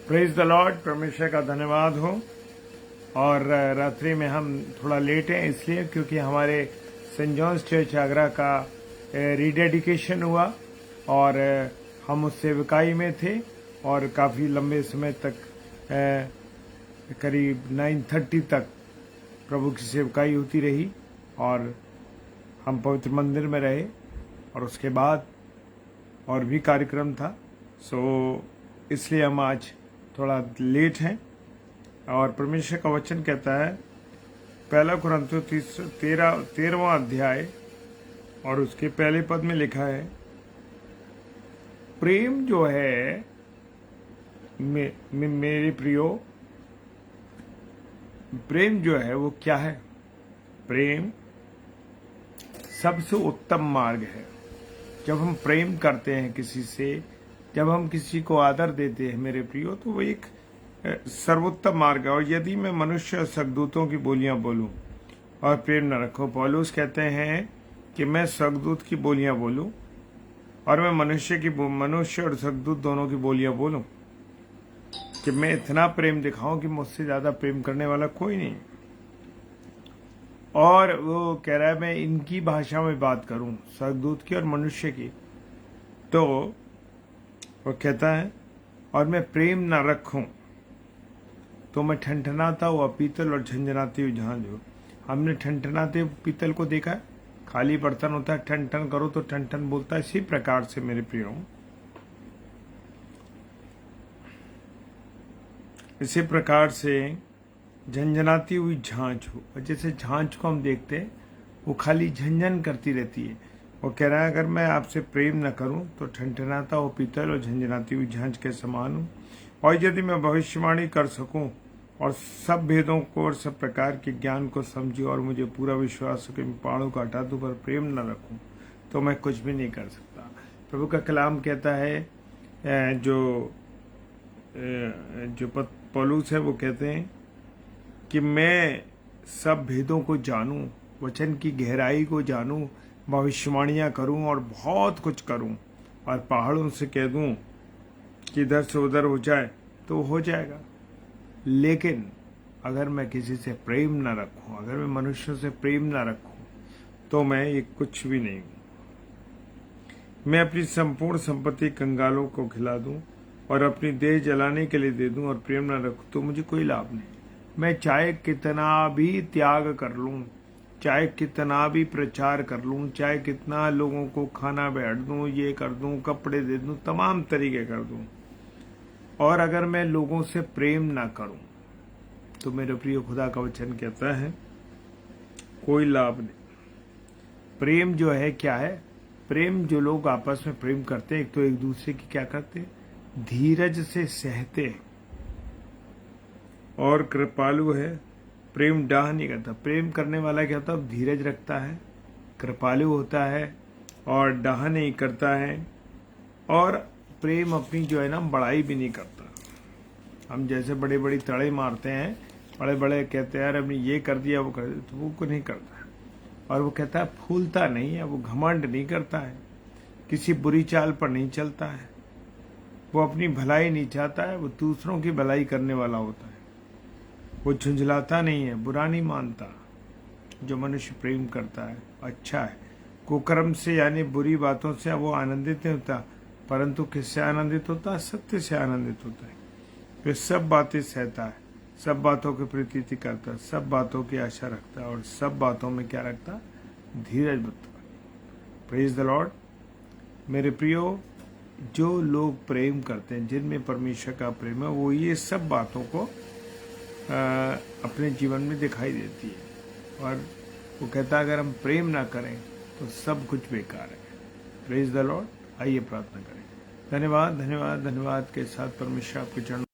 Praise the Lord. परमेश्वर का धन्यवाद हो। और रात्रि में हम थोड़ा लेट हैं इसलिए क्योंकि हमारे सेंट जॉन्स चर्च आगरा का रीडेडिकेशन हुआ और हम उस सेवकाई में थे और काफ़ी लंबे समय तक करीब 9:30 तक प्रभु की सेवकाई होती रही और हम पवित्र मंदिर में रहे और उसके बाद और भी कार्यक्रम था। इसलिए हम आज थोड़ा लेट हैं। और परमेश्वर का वचन कहता है पहला कुरिन्थियों 13वां अध्याय और उसके पहले पद में लिखा है, प्रेम जो है मेरे प्रियो, प्रेम जो है वो क्या है? प्रेम सबसे उत्तम मार्ग है। जब हम प्रेम करते हैं किसी से, जब हम किसी को आदर देते हैं मेरे प्रियो, तो वो एक सर्वोत्तम मार्ग है। और यदि मैं मनुष्य और स्वर्गदूतों की बोलियां बोलूं और प्रेम न रखूं, पौलुस कहते हैं कि मैं स्वर्गदूत की बोलियां बोलूं और मैं मनुष्य और स्वर्गदूत दोनों की बोलियां बोलूं, कि मैं इतना प्रेम दिखाऊं कि मुझसे ज्यादा प्रेम करने वाला कोई नहीं। और वो कह रहा है मैं इनकी भाषा में बात करूं, स्वर्गदूत की और मनुष्य की। तो वो कहता है और मैं प्रेम ना रखूं तो मैं ठनठनाता हुआ पीतल और झंझनाती हुई झांझ हूं। हमने ठनठनाते पीतल को देखा है, खाली बर्तन होता है, ठन ठन करो तो ठन ठन बोलता है। इसी प्रकार से मेरे प्रियो, इसी प्रकार से झंझनाती हुई झांझ हो। और जैसे झांझ को हम देखते हैं वो खाली झंझन करती रहती है। वो कह रहा है अगर मैं आपसे प्रेम न करूं तो ठनठनाता हो पीतल और झंझनाती हुई झांझ के समान हूं। और यदि मैं भविष्यवाणी कर सकूं और सब भेदों को और सब प्रकार के ज्ञान को समझूं और मुझे पूरा विश्वास हो कि मैं पहाड़ों को हटा दूं पर प्रेम न रखूं तो मैं कुछ भी नहीं कर सकता। प्रभु का कलाम कहता है, जो पौलुस है वो कहते हैं कि मैं सब भेदों को जानूं, वचन की गहराई को जानूं, भविष्यवाणियां करूं और बहुत कुछ करूं और पहाड़ों से कह दूं कि इधर से उधर हो जाए तो हो जाएगा। लेकिन अगर मैं किसी से प्रेम न रखूं, अगर मैं मनुष्यों से प्रेम न रखूं तो मैं ये कुछ भी नहीं हूं। मैं अपनी संपूर्ण संपत्ति कंगालों को खिला दूं और अपनी देह जलाने के लिए दे दूं और प्रेम न रखूं तो मुझे कोई लाभ नहीं। मैं चाहे कितना भी त्याग कर लूं, चाहे कितना भी प्रचार कर लूं, चाहे कितना लोगों को खाना बैठ दूं, ये कर दूं, कपड़े दे दूं, तमाम तरीके कर दूं, और अगर मैं लोगों से प्रेम ना करूं तो मेरे प्रिय खुदा का वचन कहता है कोई लाभ नहीं। प्रेम जो है क्या है? प्रेम जो लोग आपस में प्रेम करते हैं, एक तो एक दूसरे की क्या करते हैं, धीरज से सहते हैं और कृपालु है। प्रेम डाह नहीं करता। प्रेम करने वाला क्या होता है? धीरज रखता है, कृपालु होता है और डाह नहीं करता है। और प्रेम अपनी जो है ना बड़ाई भी नहीं करता। हम जैसे बड़े बड़ी तड़े मारते हैं, बड़े बड़े कहते हैं यार हमने ये कर दिया वो कर दिया, तो वो को नहीं करता है। और वो कहता है फूलता नहीं है, वो घमंड नहीं करता है, किसी बुरी चाल पर नहीं चलता है, वो अपनी भलाई नहीं चाहता है, वो दूसरों की भलाई करने वाला होता है। वो झुंझलाता नहीं है, बुरा नहीं मानता। जो मनुष्य प्रेम करता है अच्छा है। कुकर्म से यानी बुरी बातों से वो आनंदित नहीं होता, परंतु किससे आनंदित होता है? सत्य से आनंदित होता है। वे सब बातें सहता है, सब बातों की प्रीति करता है, सब बातों की आशा रखता है और सब बातों में क्या रखता है? धीरज रखता है। Praise the Lord. मेरे प्रियो, जो लोग प्रेम करते हैं, जिनमें परमेश्वर का प्रेम है, वो ये सब बातों को अपने जीवन में दिखाई देती है। और वो कहता है अगर हम प्रेम ना करें तो सब कुछ बेकार है। Praise the Lord. आइए प्रार्थना करें। धन्यवाद धन्यवाद धन्यवाद के साथ परमेश्वर आपके चरण